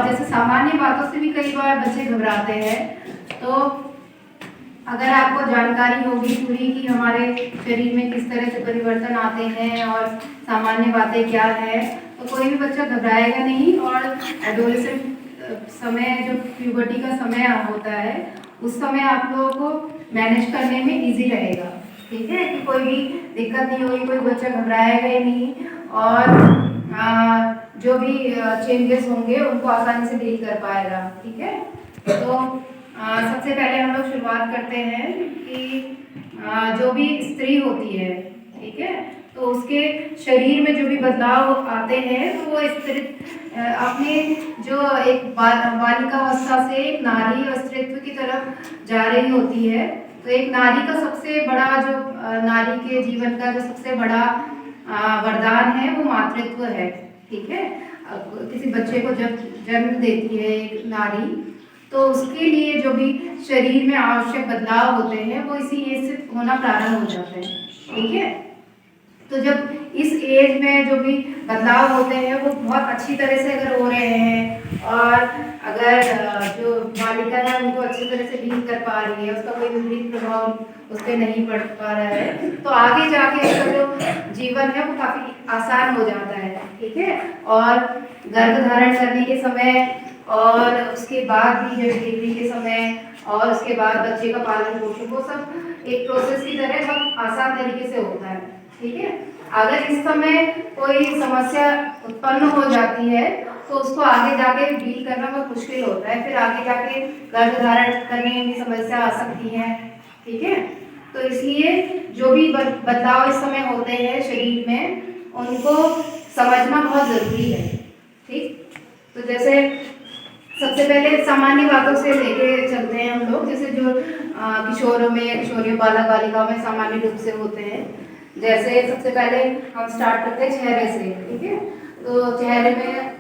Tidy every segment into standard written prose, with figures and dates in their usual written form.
और जैसे सामान्य बातों से भी कई बार बच्चे घबराते हैं। तो अगर आपको जानकारी होगी पूरी कि हमारे शरीर में किस तरह से परिवर्तन आते हैं और सामान्य बातें क्या है, तो कोई भी बच्चा घबराएगा नहीं। और एडोलेसेंट समय, जो प्यूबर्टी का समय होता है, उस समय आप लोगों को मैनेज करने में इजी रहेगा। ठीक है, कि कोई भी दिक्कत नहीं होगी, कोई बच्चा घबराएगा ही नहीं, और जो भी चेंजेस होंगे उनको आसानी से डील कर पाएगा। ठीक है, तो सबसे पहले हम लोग शुरुआत करते हैं कि जो भी स्त्री होती है, ठीक है, तो उसके शरीर में जो भी बदलाव आते हैं, तो वो स्त्री अपने जो एक बालिकावस्था से एक नारी अस्तित्व की तरफ जा रही होती है। तो एक नारी का सबसे बड़ा जो नारी के जीवन का जो सबसे बड़ा वरदान है वो मातृत्व है। ठीक है, किसी बच्चे को जब जन्म देती है एक नारी, तो उसके लिए जो भी शरीर में आवश्यक बदलाव होते हैं वो इसी एज से होना प्रारंभ हो जाते हैं। ठीक है, तो जब इस एज में जो भी बदलाव होते हैं वो बहुत अच्छी तरह से अगर हो रहे हैं, और अगर जो बालिका है उनको अच्छी तरह से डील कर पा रही है, उसका कोई विपरीत प्रभाव उस पर नहीं पड़ पा रहा है, तो आगे जाके उसका जो जीवन है वो काफ़ी आसान हो जाता है। ठीक है, और गर्भ धारण करने के समय और उसके बाद भी जो डिलीवरी के समय और उसके बाद बच्चे का पालन पोषण, वो सब एक प्रोसेस की तरह बहुत आसान तरीके से होता है। ठीक है, अगर इस समय कोई समस्या उत्पन्न हो जाती है तो उसको आगे जाके डील करना बहुत मुश्किल होता है, फिर आगे जाके गर्भ धारण करने में भी समस्या आ सकती है। ठीक है, तो इसलिए जो भी बदलाव इस समय होते हैं शरीर में, उनको समझना बहुत ज़रूरी है। ठीक, तो जैसे सबसे पहले सामान्य बातों से लेके चलते हैं हम लोग, जैसे जो किशोरों में या किशोरियों बालक बालिकाओं में सामान्य रूप से होते हैं। जैसे सबसे पहले हम स्टार्ट करते हैं चेहरे से। ठीक है, तो चेहरे में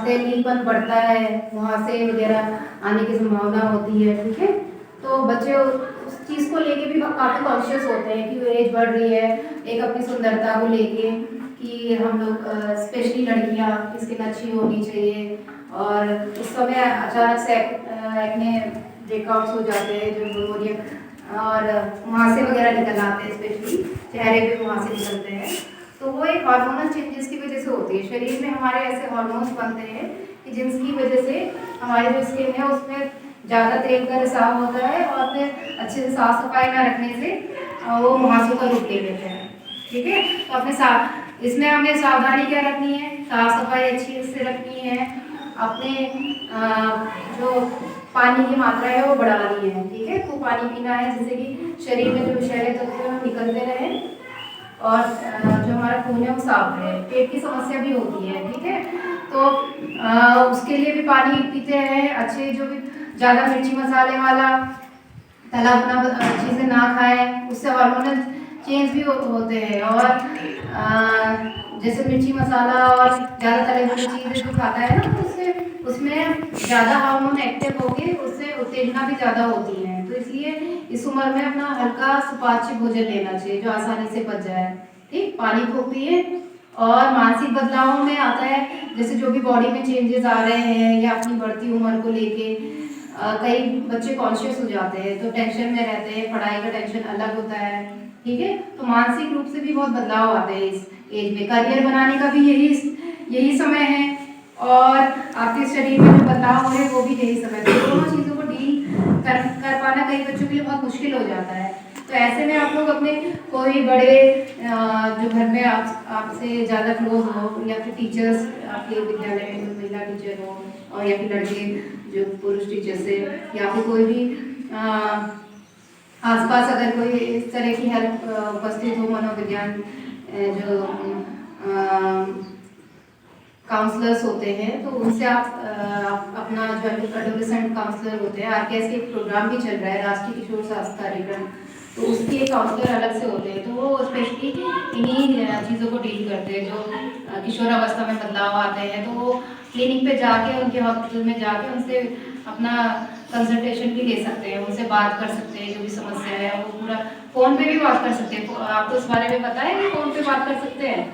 तेलीपन बढ़ता है, मुहासे वगैरह आने की संभावना होती है। ठीक है, तो बच्चे उस चीज़ को लेके भी काफ़ी कॉन्शियस होते हैं कि एज बढ़ रही है, एक अपनी सुंदरता को लेके कि हम लोग स्पेशली लड़कियां की स्किन अच्छी होनी चाहिए, और उस समय अचानक से एक्ने ब्रेकआउट्स हो जाते हैं, जो गोनोरिया और मुहासे वगैरह निकल आते हैं, स्पेशली चेहरे पे मुहासे निकलते हैं। तो वो एक हार्मोनल चेंजेस की वजह से होती है। शरीर में हमारे ऐसे हार्मोन्स बनते हैं कि जिनकी वजह से हमारी जो स्किन है उसमें ज़्यादा तेल का रिसाव होता है, और फिर अच्छे से साफ सफाई ना रखने से वो मुहासों का रूप ले लेते हैं। ठीक है, तो अपने इसमें हमें सावधानी क्या रखनी है, साफ सफाई अच्छी से रखनी है, अपने जो पानी की मात्रा है वो बढ़ानी है। ठीक है, खूब पानी पीना है, जिससे कि शरीर में जो विषैले तत्व निकलते रहें, और जो हमारा खून है वो साफ रहे। पेट की समस्या भी होती है। ठीक है, तो उसके लिए भी पानी पीते हैं अच्छे, जो भी ज़्यादा मिर्ची मसाले वाला तला अपना चीज़ें ना खाएं, उससे हार्मोनल चेंज भी होते हैं। और जैसे मिर्ची मसाला और ज़्यादा तले हुए चीज़ें जो खाता है ना, तो उसमें ज़्यादा हार्मोन एक्टिव होके उससे उत्तेजना भी ज़्यादा होती है। तो इसलिए इस उम्र में अपना हल्का सुपाच्य भोजन लेना चाहिए जो आसानी से पच जाए। ठीक, पानी खूब पिए। और मानसिक बदलावों में आता है, जैसे जो भी बॉडी में चेंजेस आ रहे हैं या अपनी बढ़ती उम्र को लेके कई बच्चे कॉन्शियस हो जाते हैं, तो टेंशन में रहते हैं, पढ़ाई का टेंशन अलग होता है। ठीक है, तो मानसिक रूप से भी बहुत बदलाव आते हैं इस एज में। करियर बनाने का भी यही समय है, और आपके शरीर में जो बदलाव हो रहे हैं वो भी यही समय है। तो दोनों चीज़ों को डील कर पाना कई बच्चों के लिए बहुत मुश्किल हो जाता है। तो ऐसे में आप लोग अपने कोई बड़े जो घर में आपसे ज़्यादा क्लोज हो, या फिर टीचर्स आपके विद्यालय में कोई महिला टीचर हो, और या फिर लड़के जो पुरुष टीचर से, या फिर कोई भी आसपास अगर कोई इस तरह की हेल्प उपस्थित हो, मनोविज्ञान जो काउंसलर्स होते हैं, तो उनसे आप अपना जो एडोलेसेंट काउंसलर होते हैं, आरकेएस के प्रोग्राम भी चल रहा है, राष्ट्रीय किशोर स्वास्थ्य कार्यक्रम, तो उसके काउंसलर अलग से होते हैं, तो वो स्पेशली इन्हीं चीज़ों को डील करते हैं। जो किशोरावस्था में बदलाव आते हैं, तो वो क्लिनिक पे जाके, उनके हॉस्पिटल में जाके उनसे अपना कंसल्टेशन भी ले सकते हैं, उनसे बात कर सकते हैं, जो भी समस्या है वो पूरा फ़ोन पे भी बात कर सकते हैं। आपको इस बारे में पता है कि फ़ोन पे बात कर सकते हैं?